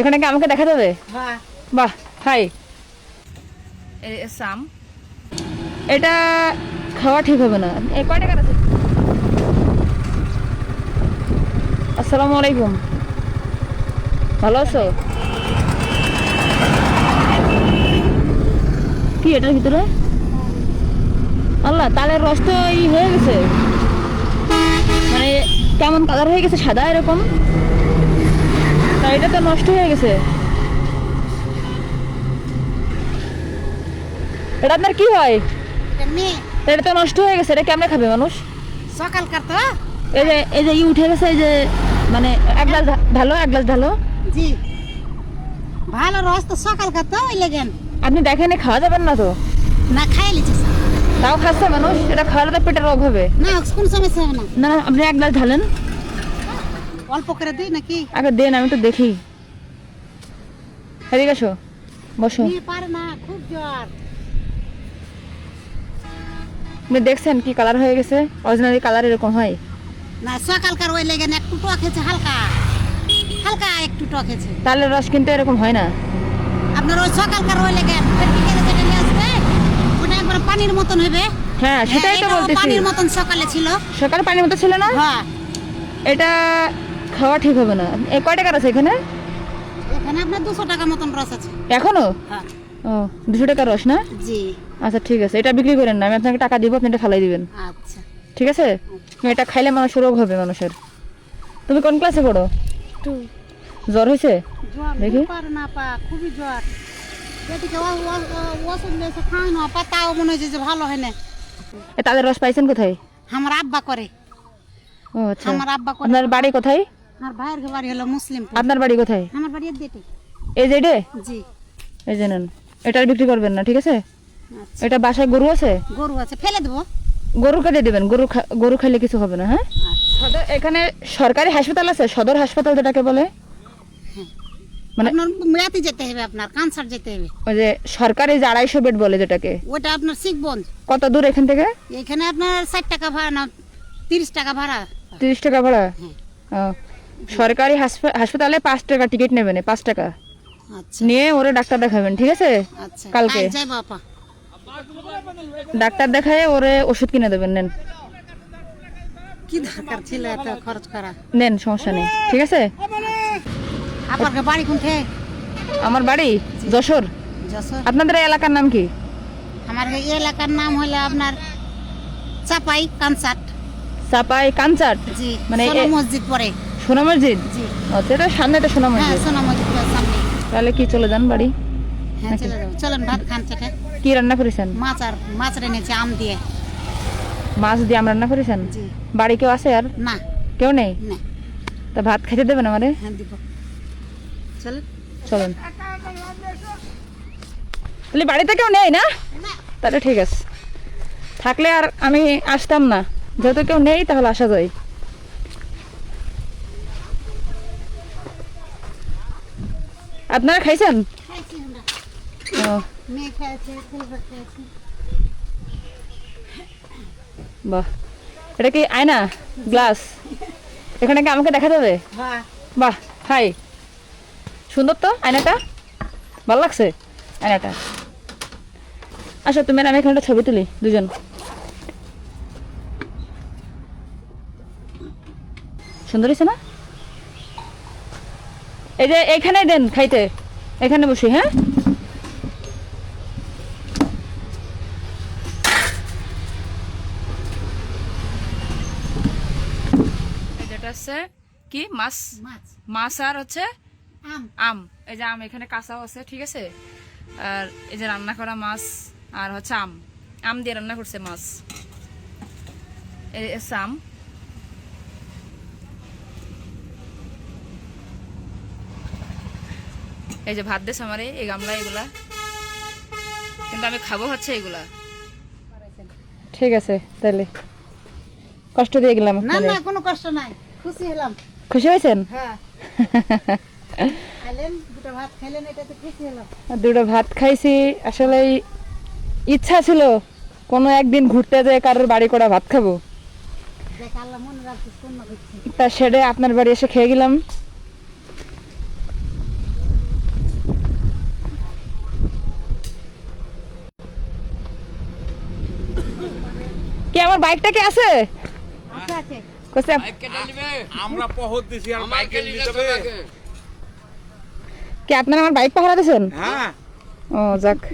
এখানে কি আমাকে দেখা যাবে? হ্যাঁ। বাহ, হাই। সাম এটা খাওয়া ঠিক হবে না। এই কয় টাকার আছে? আসসালামু আলাইকুম, ভালো আছো? কি এটার ভিতরে? আল্লাহ, তালের রস তো হয়ে গেছে, মানে কেমন কালার হয়ে গেছে, সাদা এরকম। তা এটা তো নষ্ট হয়ে গেছে। এটা আপনার কি হয়? এটা তো নষ্ট হয়ে গেছে, এটা কেমনে খাবে মানুষ? সকালকার তো এই যে উঠে গেছে, এই যে মানে এক গ্লাস ঢালো, এক গ্লাস ঢালো। জি, ভালো রস তো সকালকার তো ওই লেগেন। আপনি দেখেন খাওয়া যাবেন না তো? না খাইয়ে লিখছে তাও খাচ্ছে মানুষ, এটা খাওয়ালে তো পেটের রোগ হবে। না, কোন সমস্যা হবে না। না না, আপনি এক গ্লাস ঢালেন। অল্প করে দিই নাকি? আগে দেন, আমি তো দেখি। এদিকে আসো, বসো। পারে না, খুব জ্বর। আপনি দেখছেন কি কালার হয়ে গেছে? অরিজিনালি কালার এরকম হয় না, সকালকার ওই লেগেন একটু টক খেয়েছে, হালকা হালকা একটু টক খেয়েছে। তালের রস কিন্তু এরকম হয় না। আপনার ওই সকালকার ওই লেগেন বিকেলে যেটা নিয়ে আসবে ওটা একবার পানির মতন হবে। হ্যাঁ, সেটাই তো এটাও বলতেছি। পানির মতন সকালে ছিল। সকালে পানির মতো ছিল না? হ্যাঁ। এটা খাওয়া ঠিক হবে না। এই কয় টাকার আছে এখানে? এখানে আপনার 200 টাকা মতন রস আছে এখনো? হ্যাঁ। ও, 200 টাকার রস না? জি। আচ্ছা ঠিক আছে, এটা বিক্রি করেন না, আমি আপনাকে টাকা দিব, আপনি এটা ফালাই দিবেন। আচ্ছা ঠিক আছে? এটা খাইলে মানুষের রোগ হবে মানুষের। তুমি কোন ক্লাসে পড়ো? টু। জ্বর হয়েছে? জ্বর দেখি। পারে না পা, খুবই জ্বর। এদিকে ওষুধ নিয়েছে খাই না, পা তাও মনে হচ্ছে যে ভালো হয় না। তাদের রস পাইছেন কোথায়? আমার আব্বা করে। ও আচ্ছা, আমার আব্বা করে। আপনার বাড়ি কোথায়? আমার ভাইয়ের বাড়ি হলো মুসলিম। আপনার বাড়ি কোথায়? আমার বাড়ি দেটে। এই যে এটা? জি। এই যে নেন, এটা আর বিক্রি করবেন না, ঠিক আছে? আচ্ছা। এটা বাসায় গরু আছে? গরু আছে, ফেলে দেবো। গরু কেটে দেবেন, গরু খাইলে কিছু হবে না। হ্যাঁ, এখানে সরকারি হাসপাতাল আছে, সদর হাসপাতাল যেটাকে বলে। মানে আপনার মেয়াতে যেতে হবে, আপনার কানসার যেতে হবে। ওই যে সরকারি যে 250 বেড বলে যেটাকে। ওটা আপনার শিখগঞ্জ। কত দূর এখান থেকে? এখানে আপনার 60 টাকা ভাড়া, না 30 টাকা ভাড়া। 30 টাকা ভাড়া? হ্যাঁ। ও, সরকারি হাসপাতালে 5 টাকা টিকিট নেবেন, 5 টাকা আচ্ছা নিয়ে ওরে ডাক্তার দেখাবেন, ঠিক আছে? আচ্ছা, কালকে যাই বাবা। ডাক্তার দেখায় ওরে ওষুধ কিনে দেবেন। নেন কি দরকার ছিল এত খরচ করা? নেন, সমস্যা নেই, ঠিক আছে? আপনার বাড়ি কোনঠে? আমার বাড়ি যশোর। যশোর। আপনাদের এই এলাকার নাম কি? আমার এই এলাকার নাম হলো আপনার চাপাই কানসাট। চাপাই কানচাট? জি, মানে সোনা মসজিদ পরে। সোনা মসজিদ? জি। আচ্ছা, এটা সামনে তো সোনা হ্যাঁ, মসজিদ। সোনা মসজিদের সামনে। তাহলে কি চলে যান বাড়ি? হ্যাঁ, চলে যাবো। চলেন ভাত খান চেটে। কি রান্না করেছেন? মাছ এনেছে আম দিয়ে। মাছ দিয়ে আম রান্না করেছেন? জি। বাড়ি কেউ আছে আর? না কেউ নেই? না। তা ভাত খেতে দেবেন আমারে? হ্যাঁ, দিব। চলেন। চলেন। তাহলে বাড়িতে কেউ নেই না? তাহলে ঠিক আছে, থাকলে আর আমি আসতাম না। যেহেতু কেউ নেই তাহলে আসা যায়। আপনারা খাইছেন? খাইছি আমরা। ও, মেয়ে খাইছে, ছেলে খাইছে। বাহ, এটা কি আয়না, গ্লাস? এখানে কি আমাকে দেখা যাবে? হ্যাঁ। বাহ, হাই, সুন্দর তো আয়নাটা, ভালো লাগছে আয়নাটা। আসো তুমি আর আমি এখানে একটা ছবি তুলি দুজন। সুন্দর হয়েছে না? এই যে এখানে দেন খাইতে, এখানে বসি। হ্যাঁ, যেটা হচ্ছে কি মাছ, মাছ আর হচ্ছে আম। আম। এই যে আম এখানে কাঁচাও আছে, ঠিক আছে? আর এই যে রান্না করা মাছ আর হচ্ছে আম, আম দিয়ে রান্না করছে মাছ। এই হচ্ছে আম। এই যে ভাত দিয়েছে আমারে এই গামলা, এগুলা কিন্তু আমি খাবো হচ্ছে এগুলা। ঠিক আছে, তাহলে কষ্ট দিয়ে গেলাম। না না, কোনো কষ্ট নাই, খুশি হলাম। খুশি হয়েছেন? হ্যাঁ। খাইলেন, দুটো ভাত খাইলেন, এটাতে খুশি হলাম। দুটো ভাত খাইছি। আসলে ইচ্ছা ছিল কোনো একদিন ঘুরতে যেয়ে কারোর বাড়ি করা ভাত খাবো, দেখ আল্লাহ মনে রাখছিস, কোন না করছি। তা সেটা আপনার বাড়ি এসে খেয়ে গেলাম। আমার বাইকটা কি আছে? আচ্ছা আছে কইছে আমরা পহর দিছি আর বাইকে নিতে হবে। কি আপনারা আমার বাইক পাহারা দিয়েছেন? হ্যাঁ ও যাক।